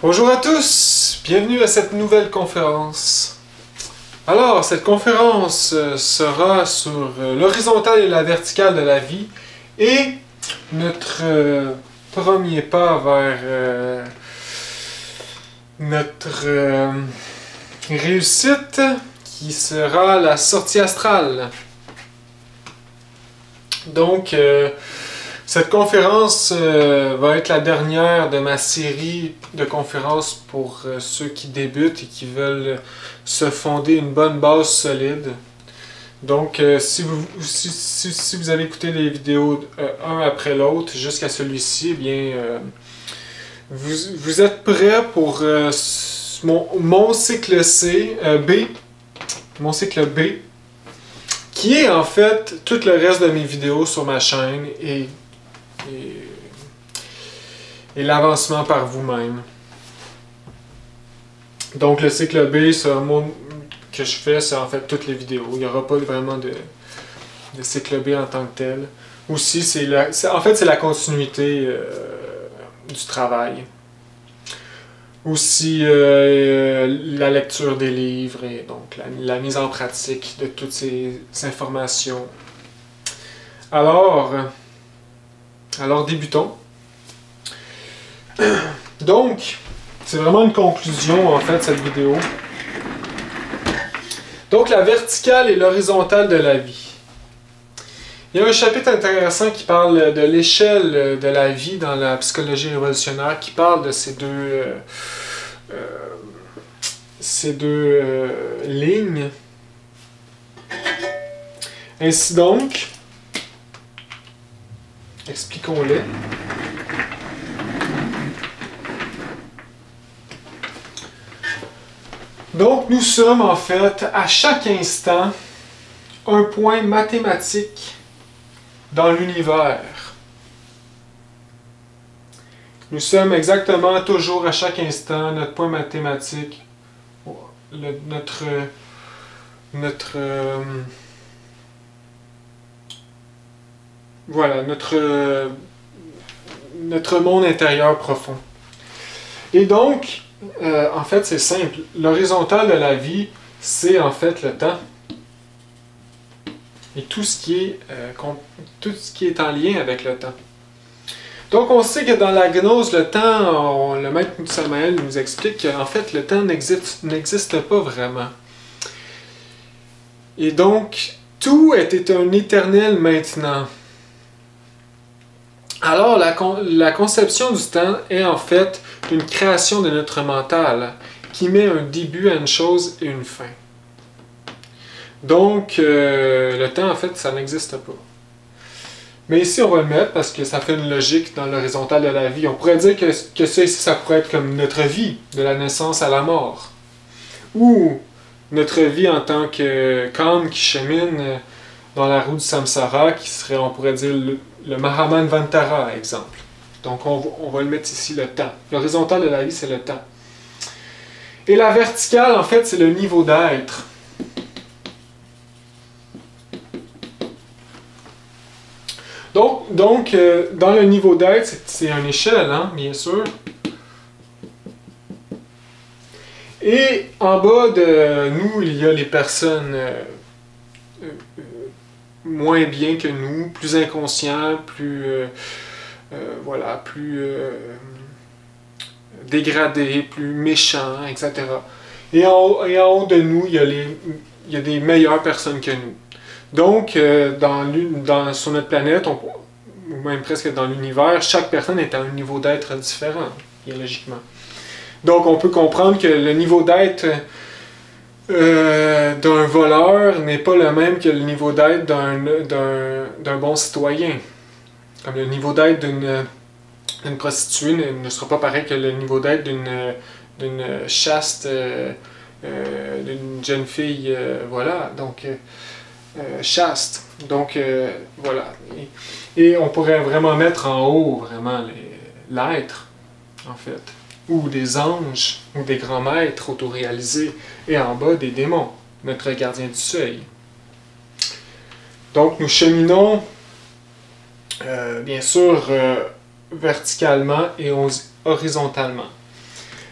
Bonjour à tous, bienvenue à cette nouvelle conférence. Alors, cette conférence sera sur l'horizontale et la verticale de la vie et notre premier pas vers notre réussite qui sera la sortie astrale. Donc, cette conférence va être la dernière de ma série de conférences pour ceux qui débutent et qui veulent se fonder une bonne base solide. Donc, si vous avez écouté les vidéos un après l'autre jusqu'à celui-ci, eh bien, vous êtes prêts pour mon cycle mon cycle B, qui est en fait tout le reste de mes vidéos sur ma chaîne et l'avancement par vous-même. Donc le cycle B, c'est un mot que je fais, c'est en fait toutes les vidéos. Il n'y aura pas vraiment de cycle B en tant que tel. Aussi, c'est la continuité du travail. Aussi la lecture des livres et donc la mise en pratique de toutes ces informations. Alors débutons. Donc, c'est vraiment une conclusion en fait cette vidéo. Donc la verticale et l'horizontale de la vie. Il y a un chapitre intéressant qui parle de l'échelle de la vie dans la psychologie révolutionnaire, qui parle de ces deux lignes. Ainsi donc, expliquons-les. Donc, nous sommes en fait à chaque instant un point mathématique dans l'univers. Nous sommes exactement toujours à chaque instant notre point mathématique, voilà, notre monde intérieur profond. Et donc, en fait, c'est simple. L'horizontale de la vie, c'est en fait le temps. Et tout ce qui est en lien avec le temps. Donc, on sait que dans la gnose, le temps, le maître Samael nous explique qu'en fait, le temps n'existe pas vraiment. Et donc, tout était un éternel maintenant. Alors, la conception du temps est en fait une création de notre mental qui met un début à une chose et une fin. Donc, le temps, en fait, ça n'existe pas. Mais ici, on va le mettre parce que ça fait une logique dans l'horizontale de la vie. On pourrait dire que ça ici, ça pourrait être comme notre vie, de la naissance à la mort. Ou notre vie en tant qu'âme qui chemine dans la roue du samsara, qui serait, on pourrait dire, le Mahamanvantara, exemple. Donc, on va le mettre ici, le temps. L'horizontale de la vie, c'est le temps. Et la verticale, en fait, c'est le niveau d'être. Donc dans le niveau d'être, c'est une échelle, hein, bien sûr. Et en bas de nous, il y a les personnes moins bien que nous, plus inconscients, plus dégradés, plus méchants, etc. Et en haut de nous, il y a des meilleures personnes que nous. Donc, sur notre planète, ou même presque dans l'univers, chaque personne est à un niveau d'être différent, biologiquement. Donc, on peut comprendre que le niveau d'être d'un voleur n'est pas le même que le niveau d'être d'un bon citoyen. Comme le niveau d'être d'une prostituée ne sera pas pareil que le niveau d'être d'une chaste, d'une jeune fille, voilà. Donc, chaste. Donc, voilà. Et on pourrait vraiment mettre en haut, vraiment, l'être, en fait. Ou des anges, ou des grands maîtres autoréalisés. Et en bas, des démons, notre gardien du seuil. Donc, nous cheminons, bien sûr, verticalement et horizontalement.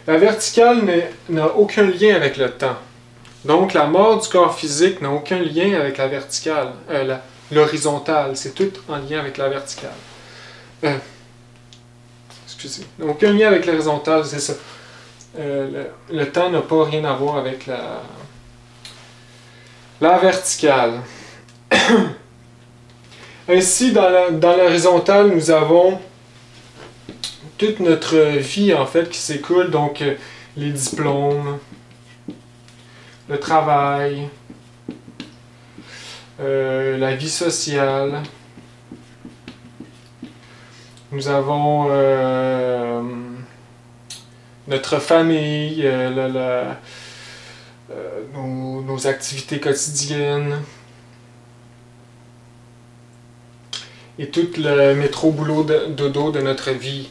La verticale n'a aucun lien avec le temps. Donc la mort du corps physique n'a aucun lien avec la verticale, l'horizontale. C'est tout en lien avec la verticale. Excusez. Aucun lien avec l'horizontale, c'est ça. Le temps n'a pas rien à voir avec la verticale. Ainsi, dans l'horizontale, nous avons toute notre vie en fait qui s'écoule, donc les diplômes, le travail, la vie sociale. Nous avons notre famille, nos activités quotidiennes et tout le métro-boulot-dodo de notre vie.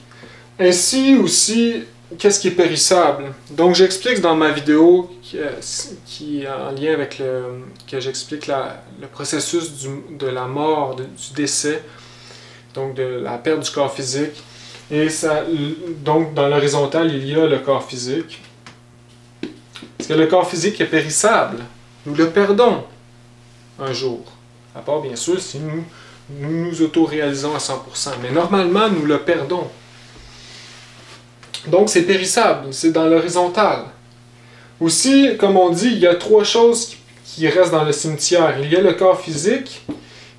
Ainsi aussi, qu'est-ce qui est périssable? Donc j'explique dans ma vidéo qui est en lien avec que j'explique le processus de la mort, du décès, donc de la perte du corps physique. Et ça, donc dans l'horizontale, il y a le corps physique. Parce que le corps physique est périssable. Nous le perdons un jour. À part bien sûr si nous auto-réalisons à 100%. Mais normalement, nous le perdons. Donc c'est périssable, c'est dans l'horizontale. Aussi, comme on dit, il y a trois choses qui restent dans le cimetière. Il y a le corps physique,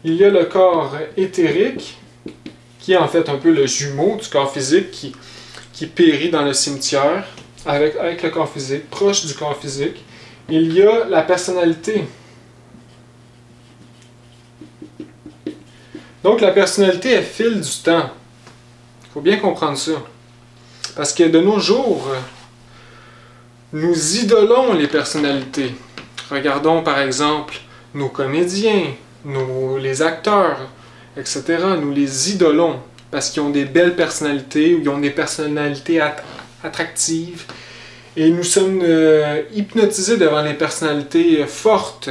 il y a le corps éthérique, qui est en fait un peu le jumeau du corps physique qui périt dans le cimetière avec le corps physique, proche du corps physique. Il y a la personnalité. Donc la personnalité est fil du temps. Il faut bien comprendre ça. Parce que de nos jours, nous idolons les personnalités. Regardons par exemple nos comédiens, les acteurs, etc. Nous les idolons parce qu'ils ont des belles personnalités ou ils ont des personnalités attractives. Et nous sommes hypnotisés devant les personnalités fortes,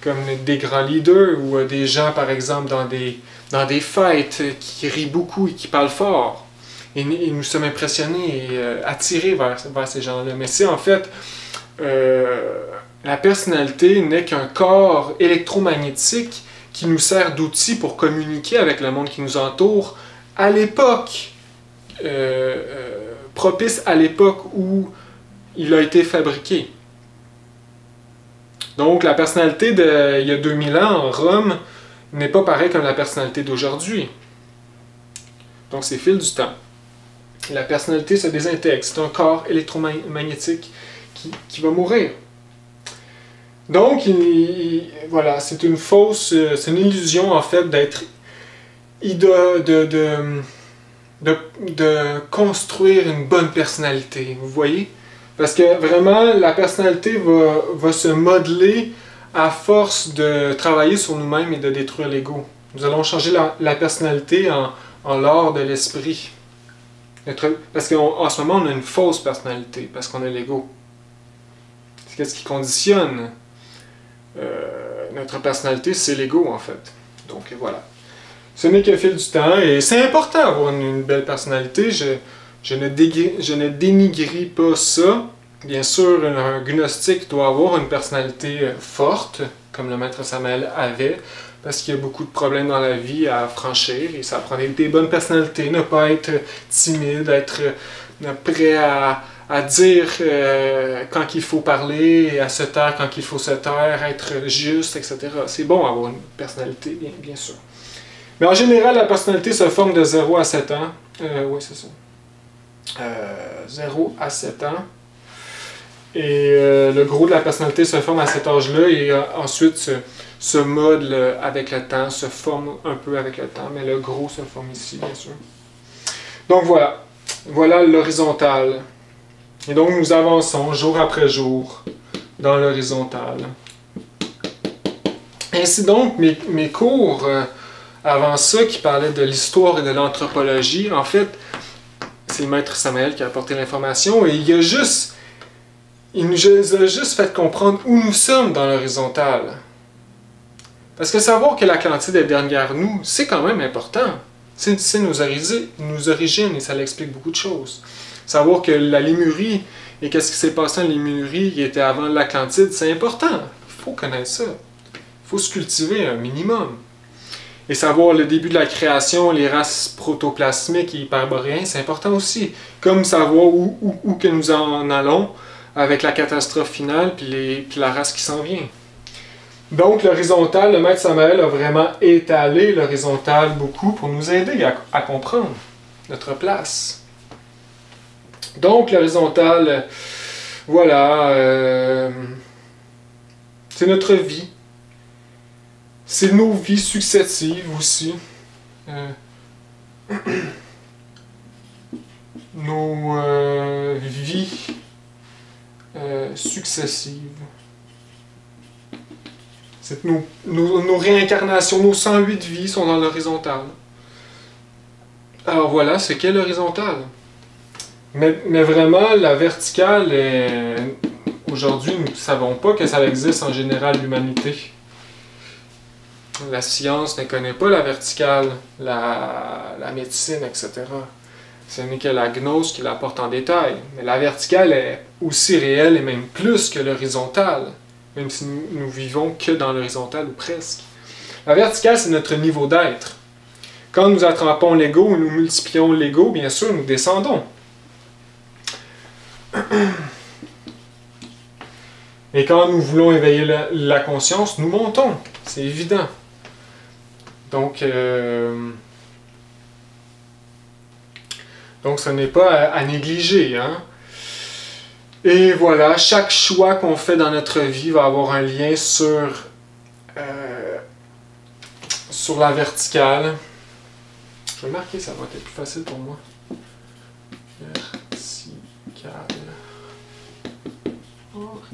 comme des grands leaders ou des gens par exemple dans des fêtes qui rient beaucoup et qui parlent fort. Et nous sommes impressionnés et attirés vers ces gens-là. Mais c'est en fait, la personnalité n'est qu'un corps électromagnétique qui nous sert d'outil pour communiquer avec le monde qui nous entoure à l'époque, propice à l'époque où il a été fabriqué. Donc la personnalité d'il y a 2000 ans en Rome n'est pas pareille comme la personnalité d'aujourd'hui. Donc c'est fil du temps. La personnalité se désintègre. C'est un corps électromagnétique qui va mourir. Donc, voilà, c'est une fausse, c'est une illusion en fait d'être, de construire une bonne personnalité, vous voyez? Parce que vraiment, la personnalité va se modeler à force de travailler sur nous-mêmes et de détruire l'ego. Nous allons changer la personnalité en l'art de l'esprit. Parce qu'en ce moment, on a une fausse personnalité, parce qu'on a l'ego. C'est ce qui conditionne notre personnalité, c'est l'ego en fait. Donc voilà. Ce n'est que fil du temps, et c'est important d'avoir une belle personnalité. Je ne dénigre pas ça. Bien sûr, un gnostique doit avoir une personnalité forte, comme le maître Samael avait, parce qu'il y a beaucoup de problèmes dans la vie à franchir, et ça prend des bonnes personnalités, ne pas être timide, être prêt à dire quand il faut parler, et à se taire quand il faut se taire, être juste, etc. C'est bon avoir une personnalité, bien sûr. Mais en général, la personnalité se forme de 0 à 7 ans. Oui, c'est ça. 0 à 7 ans. Et le gros de la personnalité se forme à cet âge-là et ensuite se modèle avec le temps, se forme un peu avec le temps, mais le gros se forme ici, bien sûr. Donc voilà. Voilà l'horizontale. Et donc nous avançons jour après jour dans l'horizontale. Ainsi donc, mes cours avant ça qui parlaient de l'histoire et de l'anthropologie, en fait, c'est le maître Samael qui a apporté l'information et il nous a juste fait comprendre où nous sommes dans l'horizontale. Parce que savoir que l'Atlantide est derrière nous, c'est quand même important. C'est nos origines et ça l'explique beaucoup de choses. Savoir que la Lémurie et qu'est-ce qui s'est passé en Lémurie qui était avant l'Atlantide, c'est important. Il faut connaître ça. Il faut se cultiver un minimum. Et savoir le début de la création, les races protoplasmiques et hyperboréens, c'est important aussi. Comme savoir où que nous en allons avec la catastrophe finale puis la race qui s'en vient. Donc l'horizontal, le maître Samael a vraiment étalé l'horizontal beaucoup pour nous aider à comprendre notre place. Donc l'horizontal, voilà, c'est notre vie. C'est nos vies successives aussi. Nos vies successives. C'est nos réincarnations, nos 108 vies sont dans l'horizontale. Alors voilà, c'est qu'est l'horizontale. Mais vraiment, la verticale, aujourd'hui, nous ne savons pas que ça existe en général, l'humanité. La science ne connaît pas la verticale, la médecine, etc. Ce n'est que la gnose qui la porte en détail. Mais la verticale est aussi réelle et même plus que l'horizontale, même si nous vivons que dans l'horizontale ou presque. La verticale, c'est notre niveau d'être. Quand nous attrapons l'ego ou nous multiplions l'ego, bien sûr, nous descendons. Et quand nous voulons éveiller la conscience, nous montons. C'est évident. Donc ce n'est pas à négliger. Hein? Et voilà, chaque choix qu'on fait dans notre vie va avoir un lien sur la verticale. Je vais marquer, ça va être plus facile pour moi. Verticale. Horizontale.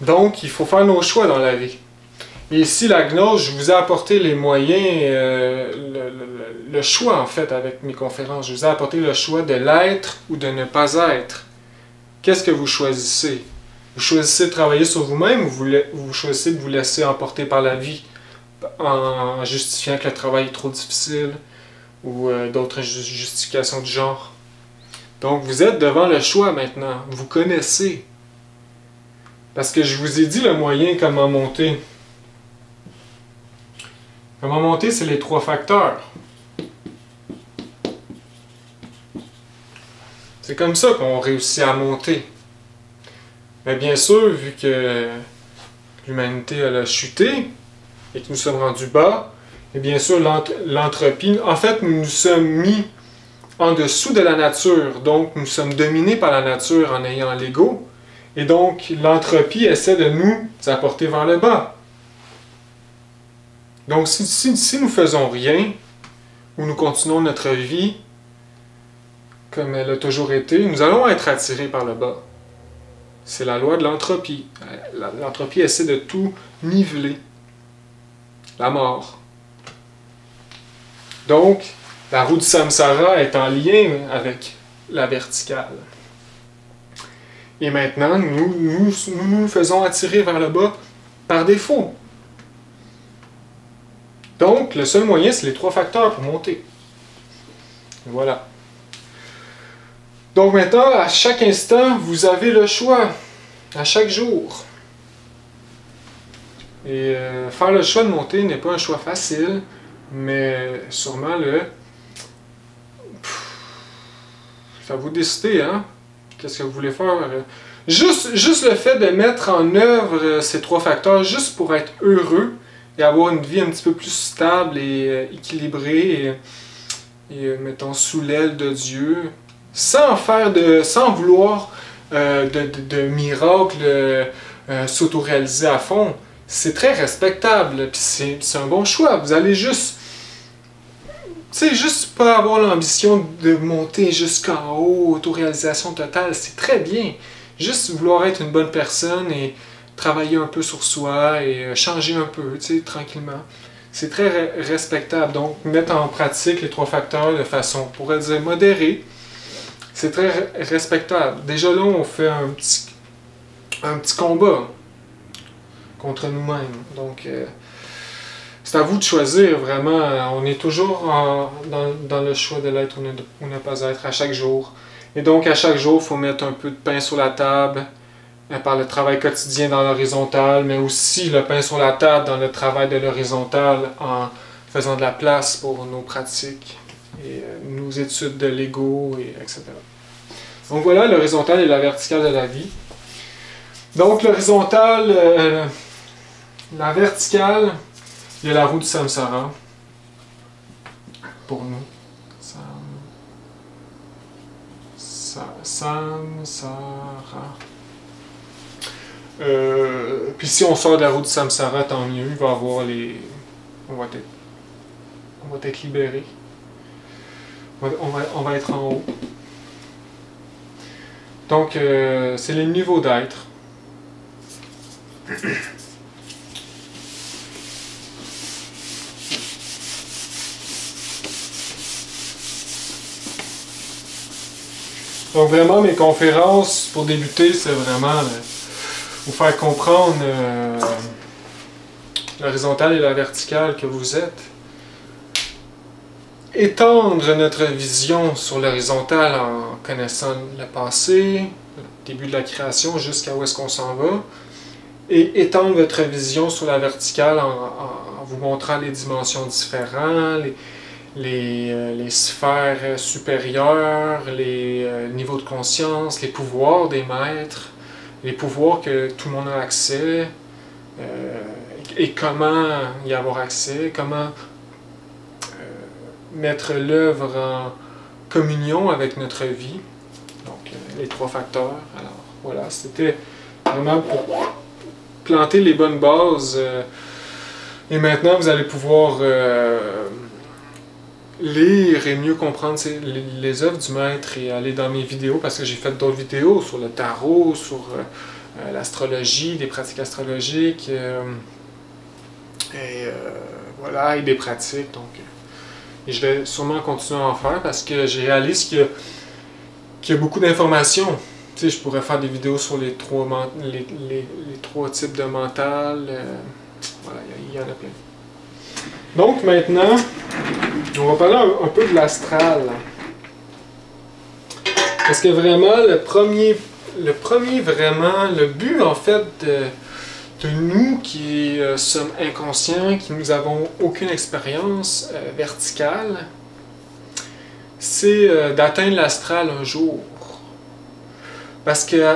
Donc, il faut faire nos choix dans la vie. Et ici, la gnose, je vous ai apporté les moyens, le choix en fait avec mes conférences. Je vous ai apporté le choix de l'être ou de ne pas être. Qu'est-ce que vous choisissez? Vous choisissez de travailler sur vous-même ou vous choisissez de vous laisser emporter par la vie en justifiant que le travail est trop difficile ou d'autres justifications du genre? Donc vous êtes devant le choix maintenant. Vous connaissez. Parce que je vous ai dit le moyen comment monter. Comment monter, c'est les 3 facteurs. C'est comme ça qu'on réussit à monter. Mais bien sûr, vu que l'humanité a chuté et que nous sommes rendus bas, et bien sûr l'entropie, en fait nous nous sommes mis en dessous de la nature, donc nous sommes dominés par la nature en ayant l'ego, et donc l'entropie essaie de nous apporter vers le bas. Donc, si nous faisons rien, ou nous continuons notre vie comme elle a toujours été, nous allons être attirés par le bas. C'est la loi de l'entropie. L'entropie essaie de tout niveler. La mort. Donc, la roue du samsara est en lien avec la verticale. Et maintenant, nous nous faisons attirer vers le bas par défaut. Donc, le seul moyen, c'est les 3 facteurs pour monter. Voilà. Donc maintenant, à chaque instant, vous avez le choix. À chaque jour. Et faire le choix de monter n'est pas un choix facile, mais sûrement ça vous décider, hein? Qu'est-ce que vous voulez faire? Juste le fait de mettre en œuvre ces 3 facteurs, juste pour être heureux, et avoir une vie un petit peu plus stable et équilibrée et mettons sous l'aile de Dieu, sans vouloir de miracles, s'autoréaliser à fond. C'est très respectable, puis c'est un bon choix. Vous allez juste pas avoir l'ambition de monter jusqu'en haut, autoréalisation totale, c'est très bien. Juste vouloir être une bonne personne et travailler un peu sur soi et changer un peu, tranquillement. C'est très respectable. Donc, mettre en pratique les 3 facteurs de façon, on pourrait dire, modérée, c'est très respectable. Déjà là, on fait un petit combat contre nous-mêmes. Donc, c'est à vous de choisir, vraiment. On est toujours dans le choix de l'être ou ne pas être à chaque jour. Et donc, à chaque jour, il faut mettre un peu de pain sur la table par le travail quotidien dans l'horizontale, mais aussi le pain sur la table dans le travail de l'horizontale en faisant de la place pour nos pratiques et nos études de l'ego, etc. Donc voilà l'horizontale et la verticale de la vie. Donc l'horizontale, la verticale, il y a la roue du samsara pour nous. Samsara. Puis si on sort de la roue du samsara, tant mieux, il va avoir les... On va être libéré. On va être en haut. Donc, c'est les niveaux d'être. Donc vraiment, mes conférences, pour débuter, c'est vraiment vous faire comprendre l'horizontale et la verticale que vous êtes. Étendre notre vision sur l'horizontale en connaissant le passé, le début de la création jusqu'à où est-ce qu'on s'en va, et étendre votre vision sur la verticale en vous montrant les dimensions différentes, les sphères supérieures, les niveaux de conscience, les pouvoirs des maîtres, les pouvoirs que tout le monde a accès, et comment y avoir accès, comment mettre l'œuvre en communion avec notre vie. Donc, les 3 facteurs. Alors, voilà, c'était vraiment pour planter les bonnes bases. Et maintenant, vous allez pouvoir lire et mieux comprendre les œuvres du maître et aller dans mes vidéos, parce que j'ai fait d'autres vidéos sur le tarot, sur l'astrologie, des pratiques astrologiques, voilà, et des pratiques. Donc, et je vais sûrement continuer à en faire parce que je réalise qu'il y a beaucoup d'informations. Tu sais, je pourrais faire des vidéos sur les 3 types de mental. Voilà, il y en a plein. Donc maintenant, on va parler un peu de l'astral. Parce que vraiment, le but en fait de nous qui sommes inconscients, qui nous avons aucune expérience verticale, c'est d'atteindre l'astral un jour. Parce que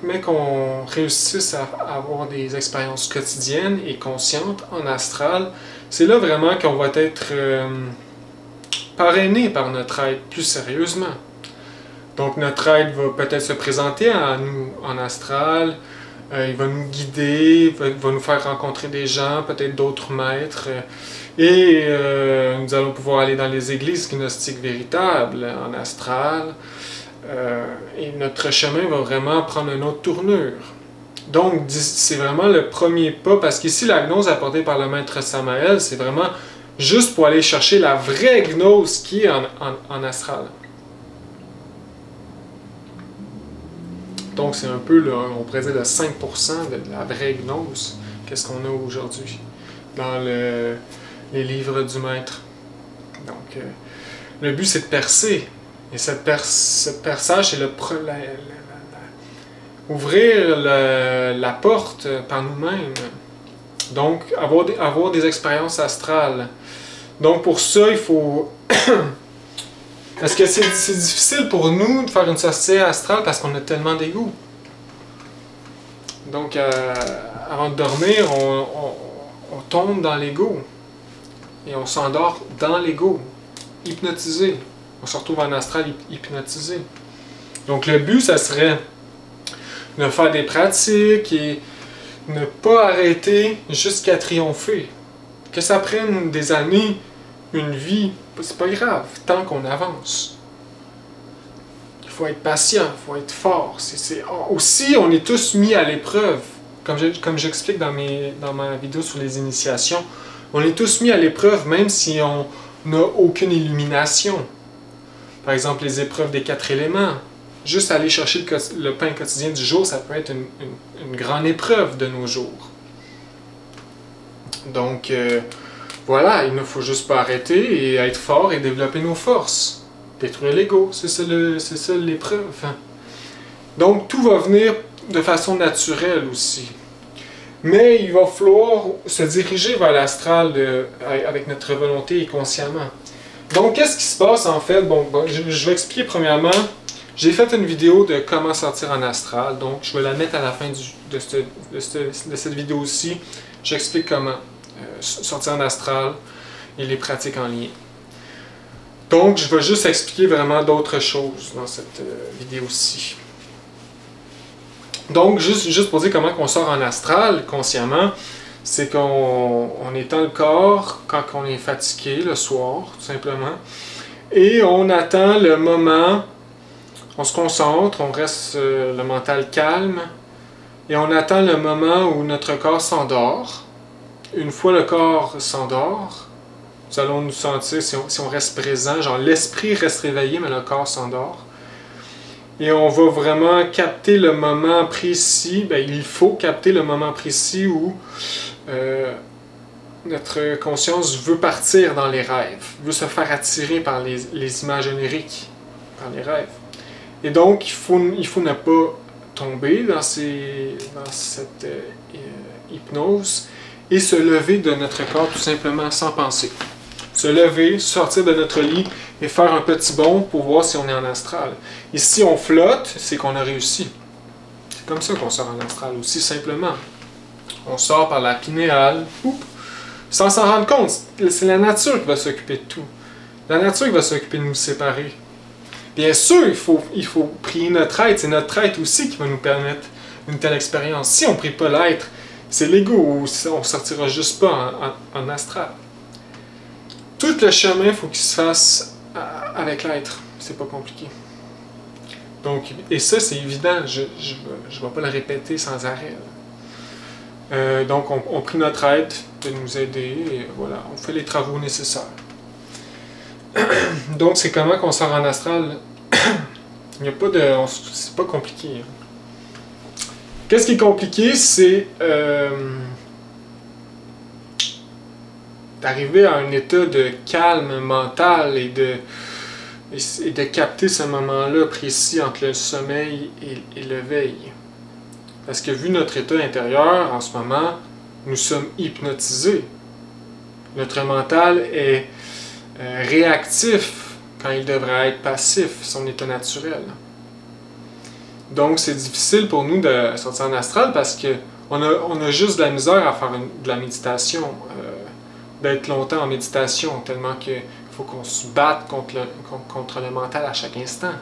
mais qu'on réussisse à avoir des expériences quotidiennes et conscientes en astral, c'est là vraiment qu'on va être parrainé par notre aide plus sérieusement. Donc notre aide va peut-être se présenter à nous en astral, il va nous guider, va nous faire rencontrer des gens, peut-être d'autres maîtres, et nous allons pouvoir aller dans les églises gnostiques véritables en astral, et notre chemin va vraiment prendre une autre tournure. Donc c'est vraiment le premier pas, parce qu'ici la gnose apportée par le maître Samael, c'est vraiment juste pour aller chercher la vraie gnose qui est en astral. Donc c'est un peu, on pourrait dire, le 5% de la vraie gnose, qu'est-ce qu'on a aujourd'hui dans les livres du maître. Donc le but c'est de percer, et ce perçage c'est ouvrir la porte par nous-mêmes. Donc avoir des expériences astrales. Donc pour ça il faut... Parce que c'est difficile pour nous de faire une sortie astrale parce qu'on a tellement d'ego. Donc, avant de dormir, on tombe dans l'ego. Et on s'endort dans l'ego, hypnotisé. On se retrouve en astral hypnotisé. Donc, le but, ça serait de faire des pratiques et ne pas arrêter jusqu'à triompher. Que ça prenne des années, une vie, c'est pas grave, tant qu'on avance. Il faut être patient, il faut être fort. Aussi, on est tous mis à l'épreuve. Comme j'explique dans ma vidéo sur les initiations, on est tous mis à l'épreuve, même si on n'a aucune illumination. Par exemple, les épreuves des 4 éléments. Juste aller chercher le pain quotidien du jour, ça peut être une grande épreuve de nos jours. Donc, voilà, il ne faut juste pas arrêter et être fort et développer nos forces. Détruire l'ego, c'est ça l'épreuve. Donc tout va venir de façon naturelle aussi. Mais il va falloir se diriger vers l'astral avec notre volonté et consciemment. Donc qu'est-ce qui se passe en fait? Bon, je vais expliquer premièrement. J'ai fait une vidéo de comment sortir en astral, donc je vais la mettre à la fin de cette vidéo-ci. J'explique comment sortir en astral et les pratiques en lien. Donc je vais juste expliquer vraiment d'autres choses dans cette vidéo-ci. Donc juste pour dire comment on sort en astral consciemment, c'est qu'on étend le corps quand on est fatigué le soir, tout simplement, et on attend le moment. On se concentre, on reste le mental calme et on attend le moment où notre corps s'endort. Une fois le corps s'endort, nous allons nous sentir, si on reste présent, genre l'esprit reste réveillé mais le corps s'endort. Et on va vraiment capter le moment précis, il faut capter le moment précis où notre conscience veut partir dans les rêves, veut se faire attirer par les images oniriques, par les rêves. Et donc, il faut ne pas tomber dans cette hypnose et se lever de notre corps tout simplement sans penser. Se lever, sortir de notre lit et faire un petit bond pour voir si on est en astral. Et si on flotte, c'est qu'on a réussi. C'est comme ça qu'on sort en astral aussi simplement. On sort par la pinéale, sans s'en rendre compte. C'est la nature qui va s'occuper de tout. La nature qui va s'occuper de nous séparer. Bien sûr, il faut prier notre être. C'est notre être aussi qui va nous permettre une telle expérience. Si on ne prie pas l'être, c'est l'ego, ou on ne sortira juste pas en astral. Tout le chemin, il faut qu'il se fasse avec l'être. C'est pas compliqué. Donc, et ça, c'est évident. Je ne vais pas le répéter sans arrêt. Donc, on prie notre être de nous aider, et voilà, on fait les travaux nécessaires. Donc, c'est comment qu'on sort en astral. Il n'y a pas de... c'est pas compliqué. Qu'est-ce qui est compliqué, c'est d'arriver à un état de calme mental et de capter ce moment-là précis entre le sommeil et le veille. Parce que vu notre état intérieur, en ce moment, nous sommes hypnotisés. Notre mental est réactif quand il devrait être passif, son état naturel. Donc c'est difficile pour nous de sortir en astral parce qu'on a juste de la misère à faire de la méditation, d'être longtemps en méditation, tellement qu'il faut qu'on se batte contre le mental à chaque instant.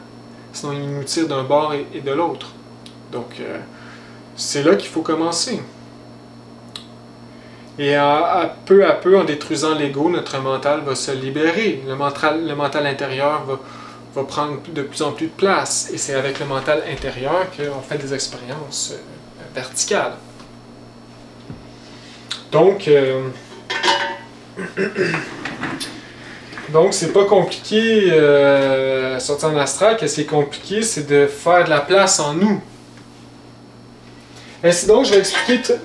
Sinon il nous tire d'un bord et de l'autre. Donc c'est là qu'il faut commencer. Et peu à peu, en détruisant l'ego, notre mental va se libérer. Le mental intérieur va prendre de plus en plus de place. Et c'est avec le mental intérieur qu'on fait des expériences verticales. Donc c'est pas compliqué sortir en astral. Qu'est-ce qui est compliqué, c'est de faire de la place en nous. Ainsi donc, je vais expliquer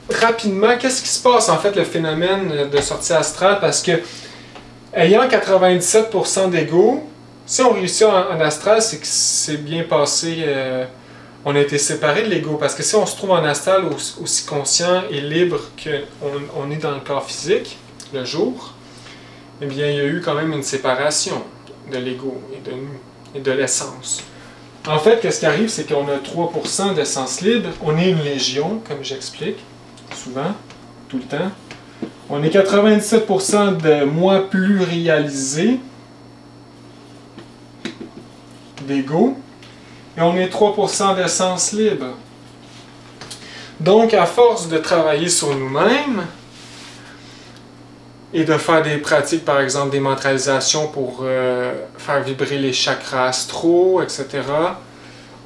rapidement qu'est-ce qui se passe en fait le phénomène de sortie astrale, parce que ayant 97% d'ego, si on réussit en astral, c'est que c'est bien passé, on a été séparé de l'ego, parce que si on se trouve en astral aussi conscient et libre qu'on est dans le corps physique le jour, eh bien il y a eu quand même une séparation de l'ego et de nous et de l'essence. En fait, qu'est-ce qui arrive, c'est qu'on a 3% d'essence libre, on est une légion, comme j'explique souvent, tout le temps. On est 97% de moi plus réalisé, d'ego, et on est 3% d'essence libre. Donc, à force de travailler sur nous-mêmes et de faire des pratiques, par exemple des mantralisations pour faire vibrer les chakras astraux, etc.,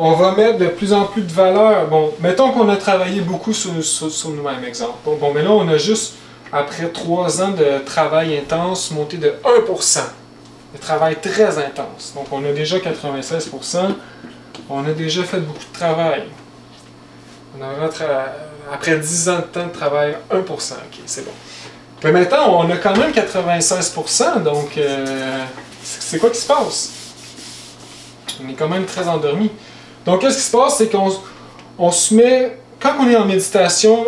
on va mettre de plus en plus de valeur. Bon, mettons qu'on a travaillé beaucoup sur nous-mêmes, exemple. Bon, mais là, on a juste, après 3 ans de travail intense, monté de 1%. De travail très intense. Donc, on a déjà 96%. On a déjà fait beaucoup de travail. On a après 10 ans de temps de travail, 1%. Ok, c'est bon. Mais maintenant, on a quand même 96%, donc c'est quoi qui se passe? On est quand même très endormi. Donc, qu'est-ce qui se passe? C'est qu'on se met, quand on est en méditation,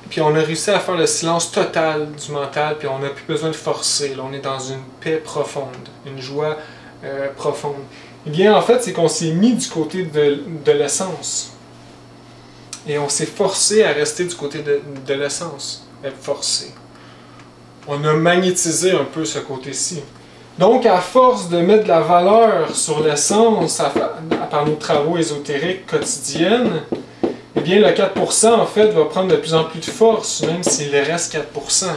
puis on a réussi à faire le silence total du mental, puis on n'a plus besoin de forcer, là, on est dans une paix profonde, une joie profonde. Eh bien, en fait, c'est qu'on s'est mis du côté de l'essence. Et on s'est forcé à rester du côté de l'essence, être forcé. On a magnétisé un peu ce côté-ci. Donc, à force de mettre de la valeur sur l'essence par nos travaux ésotériques quotidiennes, eh bien, le 4%, en fait, va prendre de plus en plus de force, même s'il reste 4%.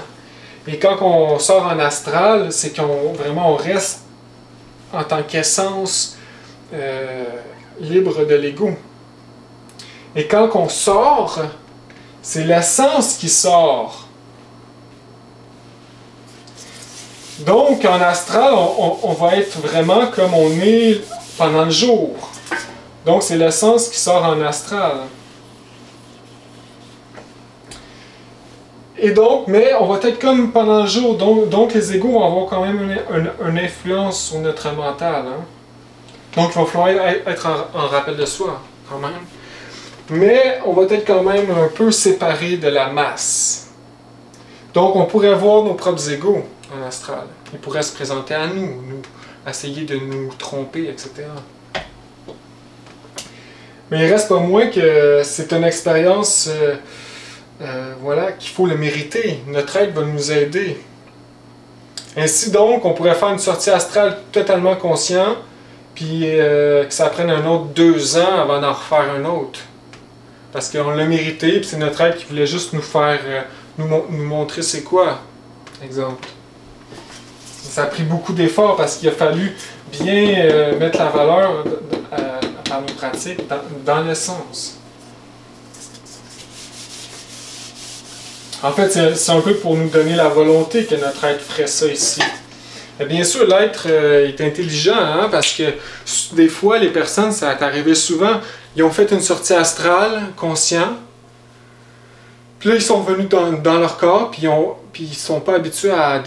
Et quand on sort en astral, c'est qu'on vraiment on reste en tant qu'essence libre de l'ego. Et quand on sort, c'est l'essence qui sort. Donc, en astral, on va être vraiment comme on est pendant le jour. Donc, c'est l'essence qui sort en astral. Et donc, mais on va être comme pendant le jour. Donc les égos vont avoir quand même une influence sur notre mental. Hein? Donc, il va falloir être en rappel de soi, quand même. Mais on va être quand même un peu séparé de la masse. Donc, on pourrait voir nos propres égos en astral. Ils pourraient se présenter à nous, essayer de nous tromper, etc. Mais il reste pas moins que c'est une expérience voilà, qu'il faut le mériter. Notre aide va nous aider. Ainsi donc, on pourrait faire une sortie astrale totalement conscient, puis que ça prenne un autre 2 ans avant d'en refaire un autre. Parce qu'on l'a mérité, puis c'est notre aide qui voulait juste nous faire, nous montrer c'est quoi. Exemple. Ça a pris beaucoup d'efforts parce qu'il a fallu bien mettre la valeur par nos pratiques dans l'essence. En fait, c'est un peu pour nous donner la volonté que notre être ferait ça ici. Et bien sûr, l'être est intelligent, hein, parce que des fois, les personnes, ça est arrivé souvent, ils ont fait une sortie astrale, conscient, puis là, ils sont revenus dans leur corps, puis ils ne sont pas habitués à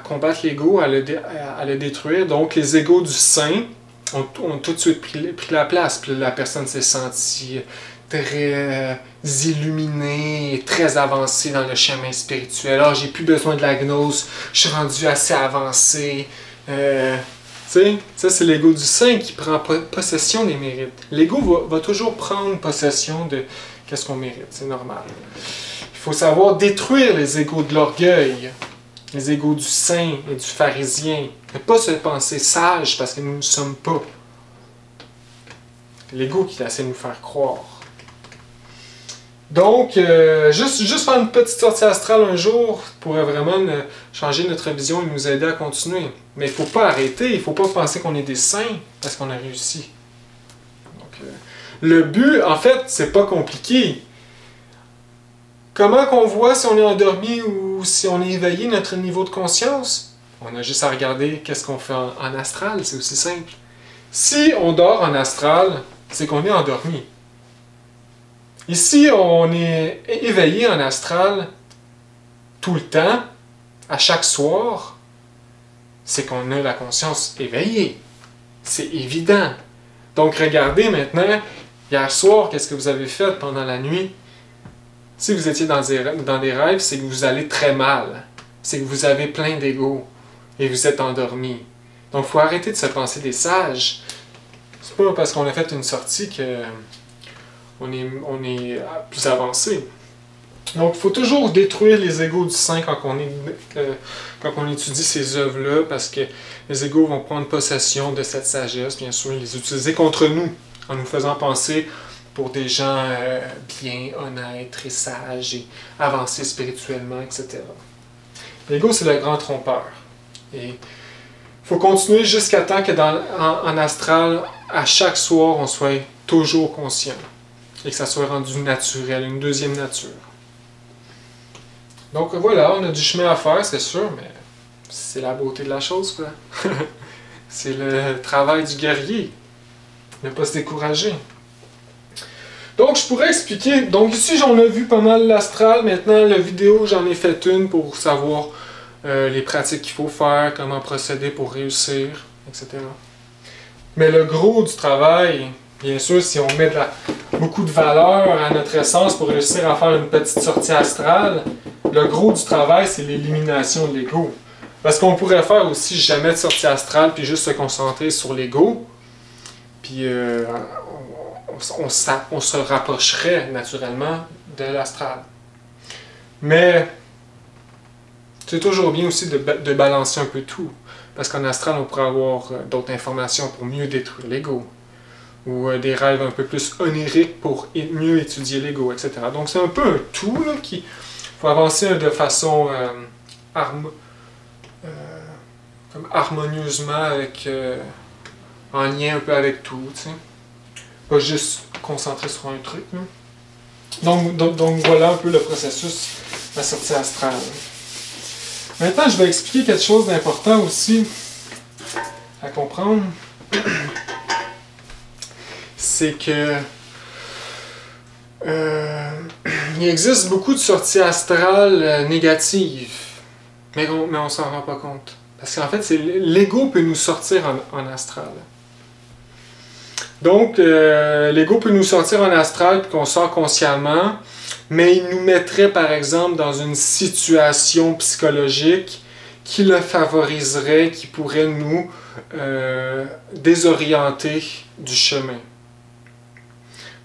combattre l'ego, à le détruire. Donc, les égos du sein ont tout de suite pris la place. Puis la personne s'est sentie très illuminée, très avancée dans le chemin spirituel. Alors, j'ai plus besoin de la gnose, je suis rendu assez avancé. Tu sais, ça, c'est l'ego du sein qui prend possession des mérites. L'ego va toujours prendre possession de qu'est-ce qu'on mérite, c'est normal. Il faut savoir détruire les égos de l'orgueil, les égos du saint et du pharisien. Ne pas se penser sage parce que nous ne sommes pas. L'ego qui essaie de nous faire croire. Donc, juste faire une petite sortie astrale un jour pourrait vraiment changer notre vision et nous aider à continuer. Mais il ne faut pas arrêter, il ne faut pas penser qu'on est des saints parce qu'on a réussi. Donc, le but, en fait, c'est pas compliqué. Comment qu'on voit si on est endormi ou si on est éveillé, notre niveau de conscience? On a juste à regarder qu'est-ce qu'on fait en astral, c'est aussi simple. Si on dort en astral, c'est qu'on est endormi. Et si on est éveillé en astral tout le temps, à chaque soir, c'est qu'on a la conscience éveillée. C'est évident. Donc regardez maintenant, hier soir, qu'est-ce que vous avez fait pendant la nuit? Si vous étiez dans des rêves, c'est que vous allez très mal. C'est que vous avez plein d'ego et vous êtes endormi. Donc il faut arrêter de se penser des sages. C'est pas parce qu'on a fait une sortie que on est plus avancé. Donc, il faut toujours détruire les égos du saint quand on étudie ces œuvres-là, parce que les égos vont prendre possession de cette sagesse, bien sûr, les utiliser contre nous, en nous faisant penser pour des gens bien, honnêtes, très sages et avancés spirituellement, etc. L'ego, c'est le grand trompeur. Et il faut continuer jusqu'à temps que en astral, à chaque soir, on soit toujours conscient. Et que ça soit rendu naturel, une deuxième nature. Donc voilà, on a du chemin à faire, c'est sûr, mais c'est la beauté de la chose, quoi. C'est le travail du guerrier. Ne pas se décourager. Donc, je pourrais expliquer. Donc, ici, j'en ai vu pas mal l'astral. Maintenant, la vidéo, j'en ai fait une pour savoir les pratiques qu'il faut faire, comment procéder pour réussir, etc. Mais le gros du travail, bien sûr, si on met beaucoup de valeur à notre essence pour réussir à faire une petite sortie astrale, le gros du travail, c'est l'élimination de l'ego. Parce qu'on pourrait faire aussi jamais de sortie astrale puis juste se concentrer sur l'ego. Puis on se rapprocherait naturellement de l'astral. Mais c'est toujours bien aussi de balancer un peu tout. Parce qu'en astral, on pourrait avoir d'autres informations pour mieux détruire l'ego. Ou des rêves un peu plus oniriques pour mieux étudier l'ego, etc. Donc c'est un peu un tout là, qui faut avancer de façon comme harmonieusement avec en lien un peu avec tout, tu sais. Pas juste concentrer sur un truc. Là. Donc voilà un peu le processus de la sortie astrale. Maintenant, je vais expliquer quelque chose d'important aussi à comprendre. C'est que il existe beaucoup de sorties astrales négatives, mais on s'en rend pas compte. Parce qu'en fait, l'ego peut nous sortir en astral. Donc, l'ego peut nous sortir en astral puis qu'on sort consciemment, mais il nous mettrait par exemple dans une situation psychologique qui le favoriserait, qui pourrait nous désorienter du chemin.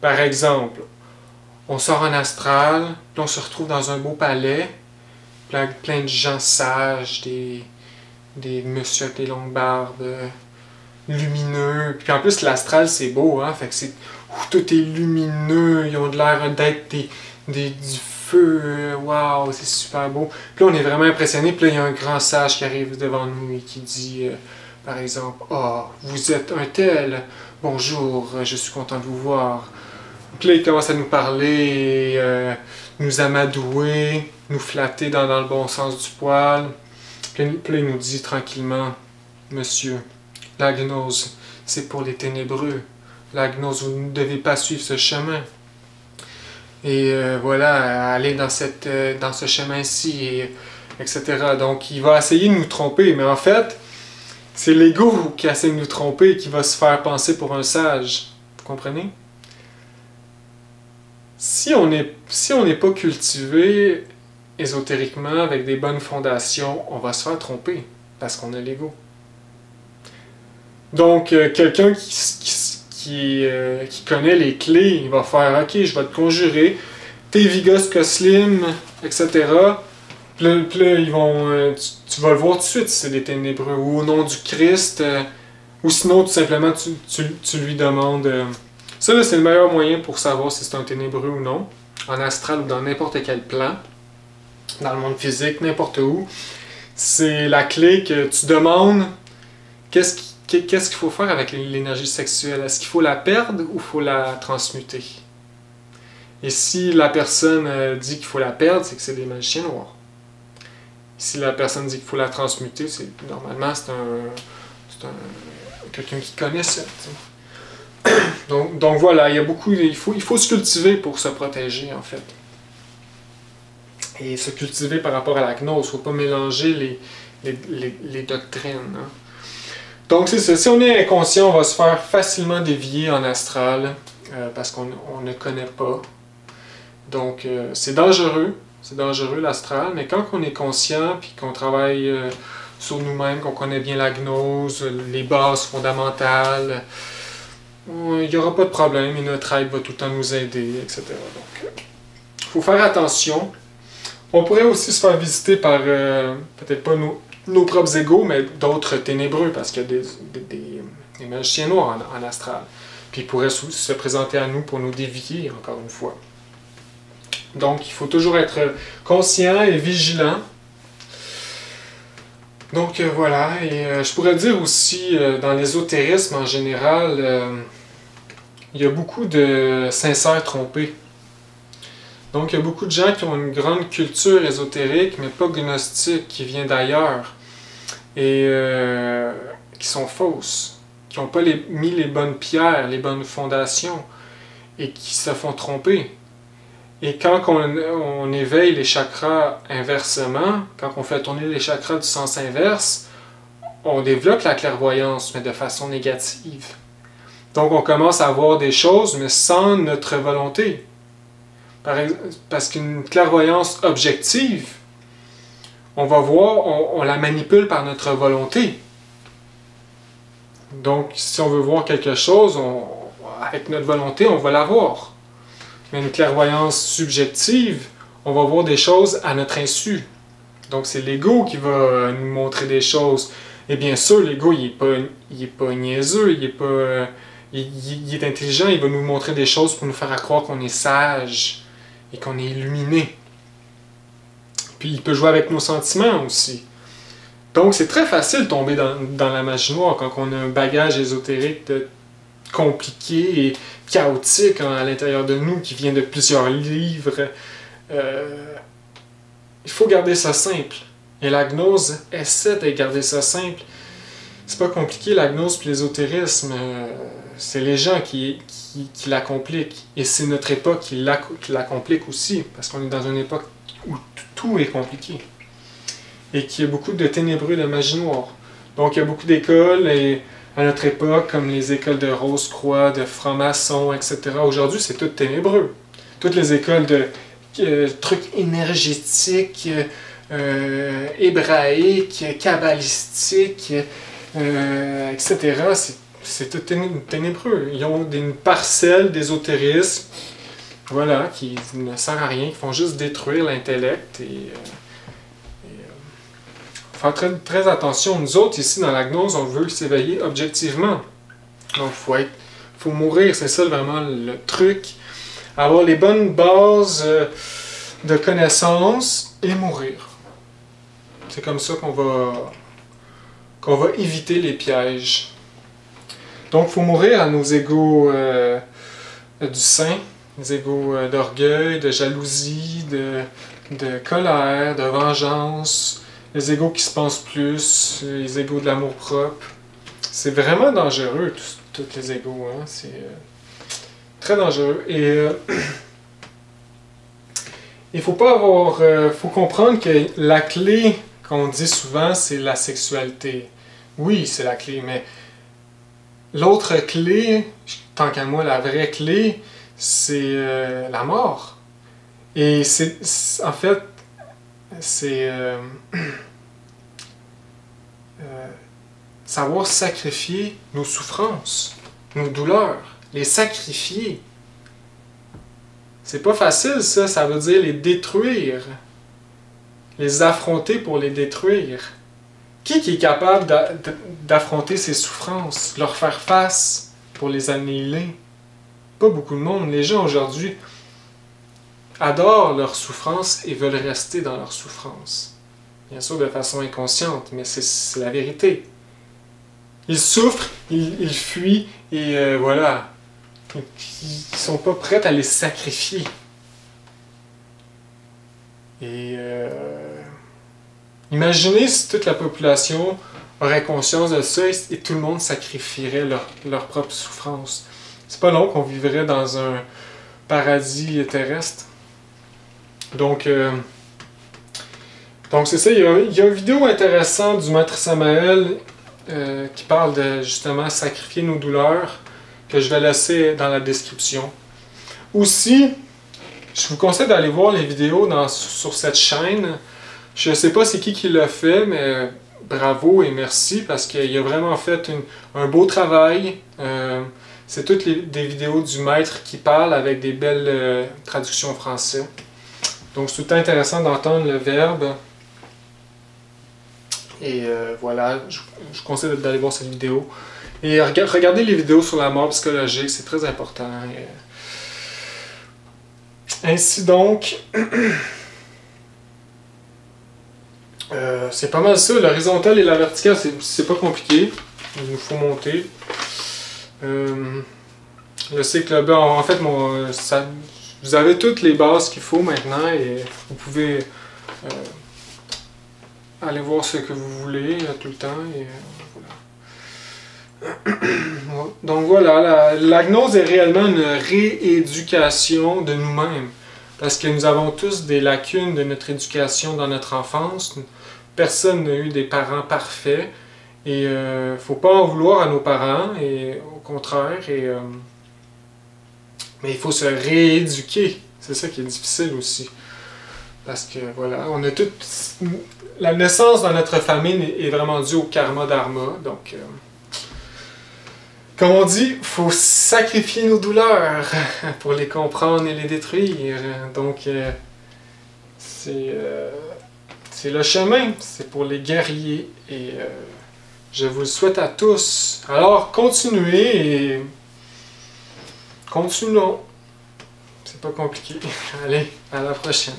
Par exemple, on sort en astral, puis on se retrouve dans un beau palais, plein de gens sages, des messieurs avec des longues barbes, lumineux. Puis en plus, l'astral, c'est beau, hein? Fait que tout est lumineux, ils ont de l'air d'être du feu, waouh, c'est super beau. Puis là, on est vraiment impressionné, puis là, il y a un grand sage qui arrive devant nous et qui dit, par exemple, « Ah, vous êtes un tel, bonjour, je suis content de vous voir. » Puis là, il commence à nous parler, nous amadouer, nous flatter dans le bon sens du poil. Puis là, il nous dit tranquillement, « Monsieur, la gnose, c'est pour les ténébreux. La gnose, vous ne devez pas suivre ce chemin. Et voilà, aller dans ce chemin-ci, etc. » Donc, il va essayer de nous tromper, mais en fait, c'est l'ego qui essaie de nous tromper et qui va se faire penser pour un sage. Vous comprenez? Si on n'est pas cultivé ésotériquement avec des bonnes fondations, on va se faire tromper parce qu'on a l'ego. Donc, quelqu'un qui connaît les clés, il va faire « Ok, je vais te conjurer, t'es Vigos Koslim, etc. » Puis là, tu vas le voir tout de suite si c'est des ténébreux, ou au nom du Christ, ou sinon, tout simplement, tu lui demandes... Ça, là, c'est le meilleur moyen pour savoir si c'est un ténébreux ou non, en astral ou dans n'importe quel plan, dans le monde physique, n'importe où. C'est la clé que tu demandes qu'est-ce qu'il faut faire avec l'énergie sexuelle. Est-ce qu'il faut la perdre ou il faut la transmuter? Et si la personne dit qu'il faut la perdre, c'est que c'est des magiciens noirs. Si la personne dit qu'il faut la transmuter, normalement c'est quelqu'un qui connaît ça. T'sais. Donc voilà, il faut se cultiver pour se protéger en fait. Et se cultiver par rapport à la gnose, il ne faut pas mélanger les doctrines. Hein. Donc c'est ça, si on est inconscient, on va se faire facilement dévier en astral parce qu'on ne connaît pas. Donc c'est dangereux l'astral, mais quand on est conscient puis qu'on travaille sur nous-mêmes, qu'on connaît bien la gnose, les bases fondamentales, il n'y aura pas de problème et notre aide va tout le temps nous aider, etc. Donc, il faut faire attention. On pourrait aussi se faire visiter par, peut-être pas nos propres égos, mais d'autres ténébreux, parce qu'il y a des magiciens noirs en astral. Puis ils pourraient se présenter à nous pour nous dévier, encore une fois. Donc, il faut toujours être conscient et vigilant. Donc voilà, et je pourrais dire aussi, dans l'ésotérisme en général, il y a beaucoup de sincères trompés. Donc il y a beaucoup de gens qui ont une grande culture ésotérique, mais pas gnostique, qui vient d'ailleurs, et qui sont fausses, qui n'ont pas mis les bonnes pierres, les bonnes fondations. et qui se font tromper. Et quand on éveille les chakras inversement, quand on fait tourner les chakras du sens inverse, on développe la clairvoyance, mais de façon négative. Donc on commence à voir des choses, mais sans notre volonté. Parce qu'une clairvoyance objective, on va voir, on la manipule par notre volonté. Donc si on veut voir quelque chose, avec notre volonté, on va la voir. Mais une clairvoyance subjective, on va voir des choses à notre insu. Donc c'est l'ego qui va nous montrer des choses. Et bien sûr, l'ego, il est pas niaiseux, il est intelligent, il va nous montrer des choses pour nous faire croire qu'on est sage et qu'on est illuminé. Puis il peut jouer avec nos sentiments aussi. Donc c'est très facile de tomber dans la magie noire quand on a un bagage ésotérique compliqué et chaotique à l'intérieur de nous qui vient de plusieurs livres. Il faut garder ça simple. Et la gnose essaie de garder ça simple. C'est pas compliqué, la gnose et l'ésotérisme. C'est les gens qui la compliquent. Et c'est notre époque qui la complique aussi. Parce qu'on est dans une époque où tout est compliqué. Et qu'il y a beaucoup de ténébreux de magie noire. Donc il y a beaucoup d'écoles à notre époque, comme les écoles de Rose-Croix, de francs-maçons, etc. Aujourd'hui, c'est tout ténébreux. Toutes les écoles de trucs énergétiques, hébraïques, kabbalistiques, etc. C'est tout ténébreux. Ils ont une parcelle d'ésotérisme, voilà, qui ne sert à rien, qui font juste détruire l'intellect faire très, très attention. Nous autres, ici, dans la gnose, on veut s'éveiller objectivement. Donc, il faut mourir. C'est ça, vraiment, le truc. Avoir les bonnes bases de connaissances et mourir. C'est comme ça qu'on va éviter les pièges. Donc, il faut mourir à nos égos du sein, les égos d'orgueil, de jalousie, de colère, de vengeance, les égos qui se pensent plus, les égos de l'amour-propre. C'est vraiment dangereux, tous les égos. Hein? C'est très dangereux. Et il faut pas avoir... faut comprendre que la clé qu'on dit souvent, c'est la sexualité. Oui, c'est la clé, mais l'autre clé, tant qu'à moi, la vraie clé, c'est la mort. Et en fait, c'est savoir sacrifier nos souffrances, nos douleurs, les sacrifier. C'est pas facile, ça. Ça veut dire les détruire, les affronter pour les détruire. Qui est capable d'affronter ces souffrances, leur faire face pour les annihiler? Pas beaucoup de monde. Les gens aujourd'hui adorent leur souffrance et veulent rester dans leur souffrance. Bien sûr de façon inconsciente, mais c'est la vérité. Ils souffrent, ils fuient et voilà. Ils ne sont pas prêts à les sacrifier. Et imaginez si toute la population aurait conscience de ça et tout le monde sacrifierait leur propre souffrance. C'est pas long qu'on vivrait dans un paradis terrestre. Donc c'est ça, il y a une vidéo intéressante du maître Samael qui parle de justement sacrifier nos douleurs, que je vais laisser dans la description. Aussi, je vous conseille d'aller voir les vidéos sur cette chaîne. Je ne sais pas c'est qui l'a fait, mais bravo et merci parce qu'il a vraiment fait un beau travail. C'est toutes des vidéos du maître qui parle avec des belles traductions français. Donc c'est tout le temps intéressant d'entendre le verbe. Et voilà, je vous conseille d'aller voir cette vidéo. Et regardez les vidéos sur la mort psychologique, c'est très important. Ainsi donc, c'est pas mal ça. L'horizontale et la verticale, c'est pas compliqué. Il nous faut monter. Le cycle bas, en fait, vous avez toutes les bases qu'il faut maintenant et vous pouvez aller voir ce que vous voulez tout le temps. Et voilà. Donc voilà, la gnose est réellement une rééducation de nous-mêmes. Parce que nous avons tous des lacunes de notre éducation dans notre enfance. Personne n'a eu des parents parfaits. Et faut pas en vouloir à nos parents, et au contraire. Mais il faut se rééduquer. C'est ça qui est difficile aussi. Parce que voilà, on a tout. La naissance dans notre famille est vraiment due au karma dharma. Donc, comme on dit, il faut sacrifier nos douleurs pour les comprendre et les détruire. Donc, c'est le chemin, c'est pour les guerriers. Et je vous le souhaite à tous. Alors, continuez et continuons. C'est pas compliqué. Allez, à la prochaine.